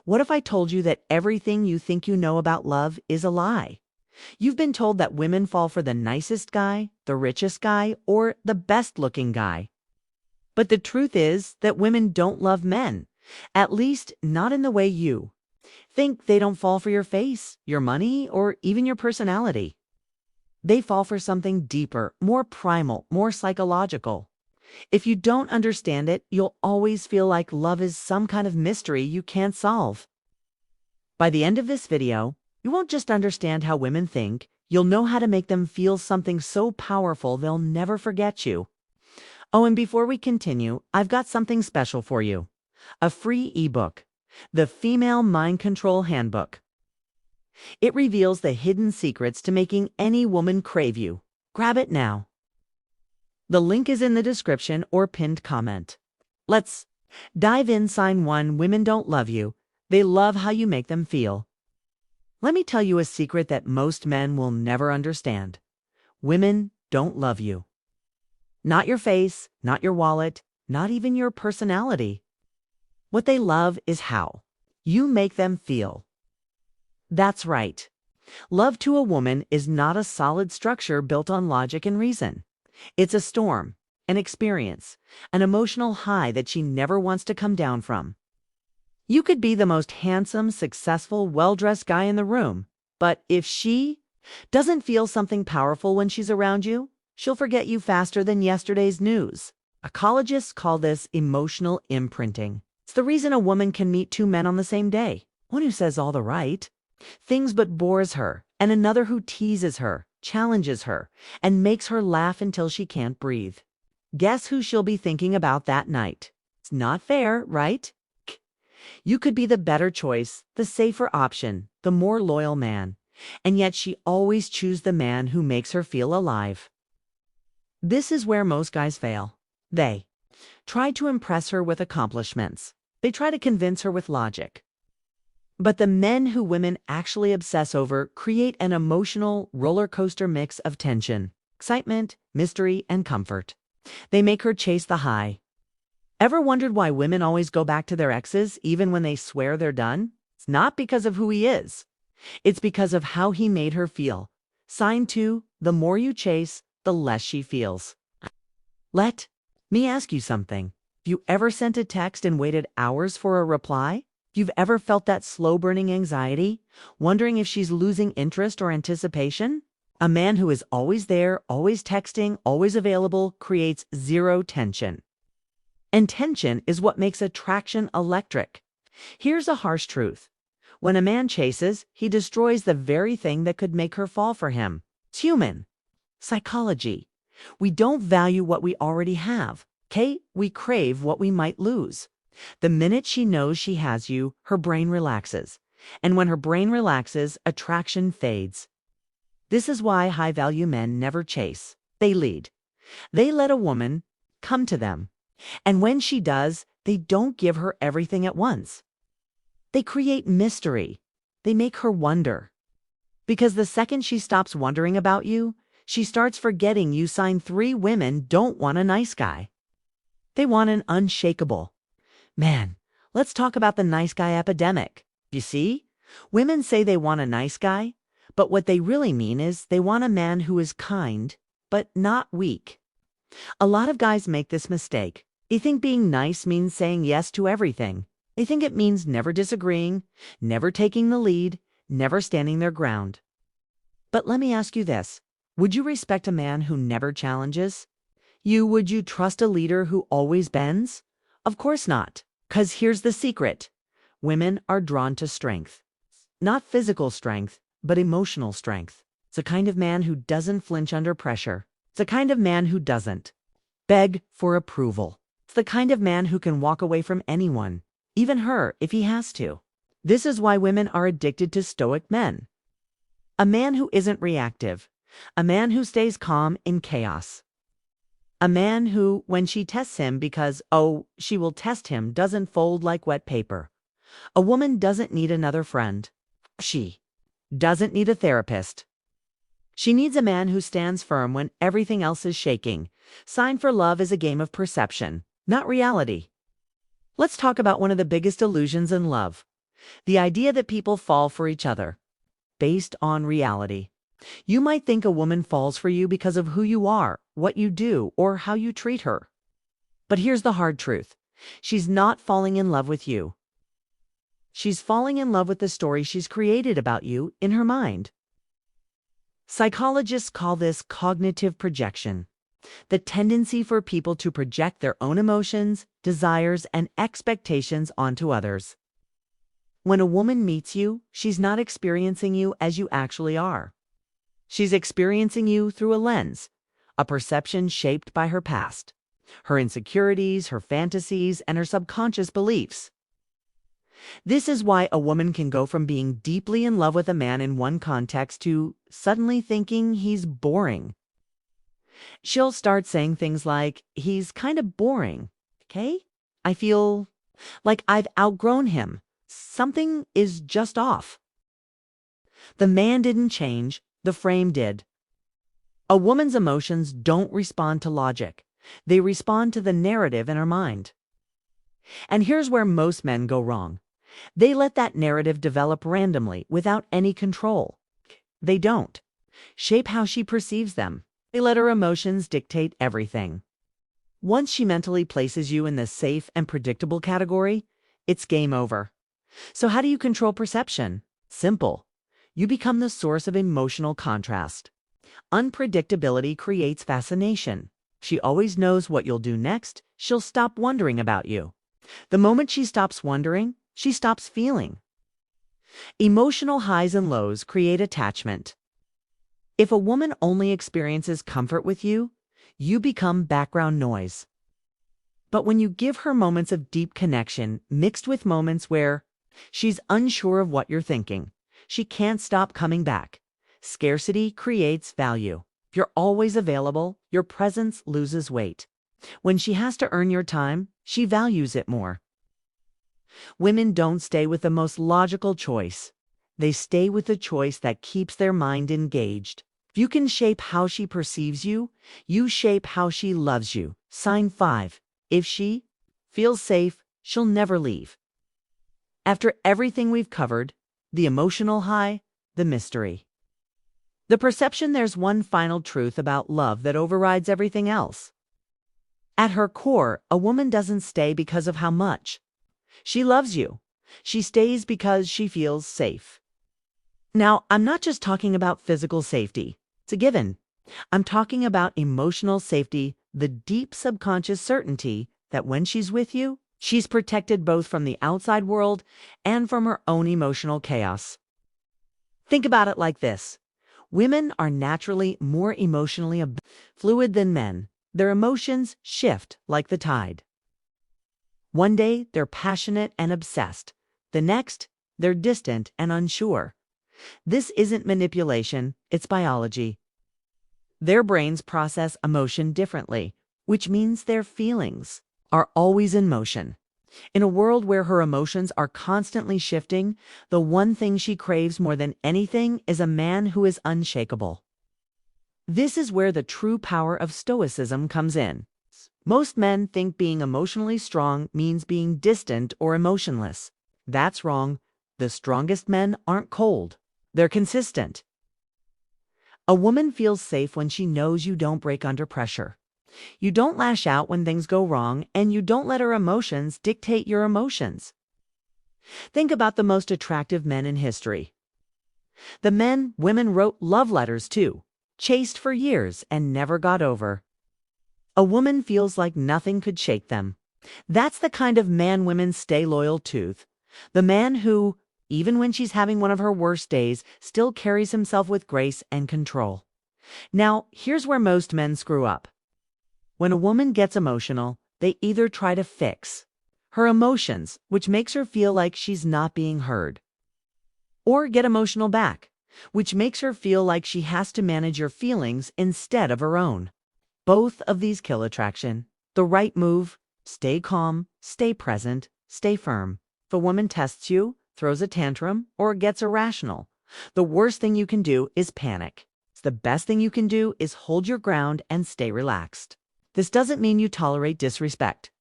What if I told you that everything you think you know about love is a lie? You've been told that women fall for the nicest guy, the richest guy, or the best-looking guy. But the truth is that women don't love men, at least not in the way you think. They don't fall for your face, your money, or even your personality. They fall for something deeper, more primal, more psychological. If you don't understand it, you'll always feel like love is some kind of mystery you can't solve. By the end of this video, you won't just understand how women think, you'll know how to make them feel something so powerful they'll never forget you. Oh, and before we continue, I've got something special for you. A free ebook, The Female Mind Control Handbook. It reveals the hidden secrets to making any woman crave you. Grab it now. The link is in the description or pinned comment. Let's dive in. Sign 1. Women don't love you. They love how you make them feel. Let me tell you a secret that most men will never understand. Women don't love you. Not your face, not your wallet, not even your personality. What they love is how you make them feel. That's right. Love to a woman is not a solid structure built on logic and reason. It's a storm, an experience, an emotional high that she never wants to come down from. You could be the most handsome, successful, well-dressed guy in the room, but if she doesn't feel something powerful when she's around you, she'll forget you faster than yesterday's news. Psychologists call this emotional imprinting. It's the reason a woman can meet two men on the same day. One who says all the right things but bores her, and another who teases her, challenges her, and makes her laugh until she can't breathe. Guess who she'll be thinking about that night? It's not fair, right? You could be the better choice, the safer option, the more loyal man, and yet she always chooses the man who makes her feel alive. This is where most guys fail. They try to impress her with accomplishments. They try to convince her with logic. But the men who women actually obsess over create an emotional roller coaster mix of tension, excitement, mystery, and comfort. They make her chase the high. Ever wondered why women always go back to their exes even when they swear they're done? It's not because of who he is. It's because of how he made her feel. Sign 2, the more you chase, the less she feels. Let me ask you something. Have you ever sent a text and waited hours for a reply? You've ever felt that slow-burning anxiety, wondering if she's losing interest or anticipation? A man who is always there, always texting, always available, creates zero tension. And tension is what makes attraction electric. Here's a harsh truth. When a man chases, he destroys the very thing that could make her fall for him. It's human. Psychology. We don't value what we already have, okay? We crave what we might lose. The minute she knows she has you, her brain relaxes. And when her brain relaxes, attraction fades. This is why high-value men never chase. They lead. They let a woman come to them. And when she does, they don't give her everything at once. They create mystery. They make her wonder. Because the second she stops wondering about you, she starts forgetting you. Sign 3, women don't want a nice guy. They want an unshakable. Man, let's talk about the nice guy epidemic. You see, women say they want a nice guy, but what they really mean is they want a man who is kind, but not weak. A lot of guys make this mistake. They think being nice means saying yes to everything. They think it means never disagreeing, never taking the lead, never standing their ground. But let me ask you this. Would you respect a man who never challenges? Would you trust a leader who always bends? Of course not. 'Cause here's the secret. Women are drawn to strength. Not physical strength, but emotional strength. It's a kind of man who doesn't flinch under pressure. It's a kind of man who doesn't beg for approval. It's the kind of man who can walk away from anyone, even her, if he has to. This is why women are addicted to stoic men. A man who isn't reactive. A man who stays calm in chaos. A man who, when she tests him because, oh, she will test him, doesn't fold like wet paper. A woman doesn't need another friend. She doesn't need a therapist. She needs a man who stands firm when everything else is shaking. Sign for love is a game of perception, not reality. Let's talk about one of the biggest illusions in love. The idea that people fall for each other based on reality. You might think a woman falls for you because of who you are, what you do, or how you treat her. But here's the hard truth. She's not falling in love with you. She's falling in love with the story she's created about you in her mind. Psychologists call this cognitive projection, the tendency for people to project their own emotions, desires, and expectations onto others. When a woman meets you, she's not experiencing you as you actually are. She's experiencing you through a lens, a perception shaped by her past, her insecurities, her fantasies, and her subconscious beliefs. This is why a woman can go from being deeply in love with a man in one context to suddenly thinking he's boring. She'll start saying things like, "He's kind of boring, okay? I feel like I've outgrown him. Something is just off." The man didn't change, the frame did. A woman's emotions don't respond to logic. They respond to the narrative in her mind. And here's where most men go wrong. They let that narrative develop randomly without any control. They don't shape how she perceives them. They let her emotions dictate everything. Once she mentally places you in the safe and predictable category, it's game over. So how do you control perception? Simple. You become the source of emotional contrast. Unpredictability creates fascination. She always knows what you'll do next. She'll stop wondering about you. The moment she stops wondering, she stops feeling. Emotional highs and lows create attachment. If a woman only experiences comfort with you, you become background noise. But when you give her moments of deep connection mixed with moments where she's unsure of what you're thinking, she can't stop coming back. Scarcity creates value. You're always available. Your presence loses weight. When she has to earn your time, she values it more. Women don't stay with the most logical choice. They stay with the choice that keeps their mind engaged. If you can shape how she perceives you, you shape how she loves you. Sign 5. If she feels safe, she'll never leave. After everything we've covered, the emotional high, the mystery, the perception, there's one final truth about love that overrides everything else. At her core, a woman doesn't stay because of how much she loves you. She stays because she feels safe. Now, I'm not just talking about physical safety. It's a given. I'm talking about emotional safety, the deep subconscious certainty that when she's with you, she's protected both from the outside world and from her own emotional chaos. Think about it like this. Women are naturally more emotionally fluid than men. Their emotions shift like the tide. One day, they're passionate and obsessed. The next, they're distant and unsure. This isn't manipulation, it's biology. Their brains process emotion differently, which means their feelings are always in motion. In a world where her emotions are constantly shifting, the one thing she craves more than anything is a man who is unshakable. This is where the true power of stoicism comes in. Most men think being emotionally strong means being distant or emotionless. That's wrong. The strongest men aren't cold. They're consistent. A woman feels safe when she knows you don't break under pressure. You don't lash out when things go wrong, and you don't let her emotions dictate your emotions. Think about the most attractive men in history. The men women wrote love letters to, chased for years, and never got over. A woman feels like nothing could shake them. That's the kind of man women stay loyal to. The man who, even when she's having one of her worst days, still carries himself with grace and control. Now, here's where most men screw up. When a woman gets emotional, they either try to fix her emotions, which makes her feel like she's not being heard, or get emotional back, which makes her feel like she has to manage your feelings instead of her own. Both of these kill attraction. The right move: stay calm, stay present, stay firm. If a woman tests you, throws a tantrum, or gets irrational, the worst thing you can do is panic. The best thing you can do is hold your ground and stay relaxed. This doesn't mean you tolerate disrespect.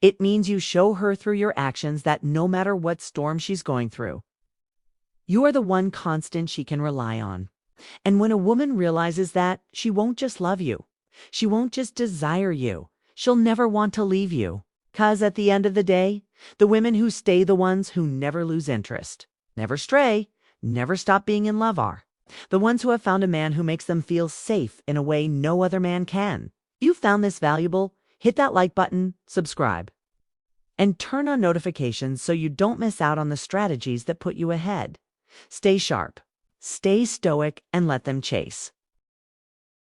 It means you show her through your actions that no matter what storm she's going through, you are the one constant she can rely on. And when a woman realizes that, she won't just love you. She won't just desire you. She'll never want to leave you. 'Cause at the end of the day, the women who stay the ones who never lose interest, never stray, never stop being in love are the ones who have found a man who makes them feel safe in a way no other man can. If you found this valuable, hit that like button, subscribe, and turn on notifications so you don't miss out on the strategies that put you ahead. Stay sharp, stay stoic, and let them chase.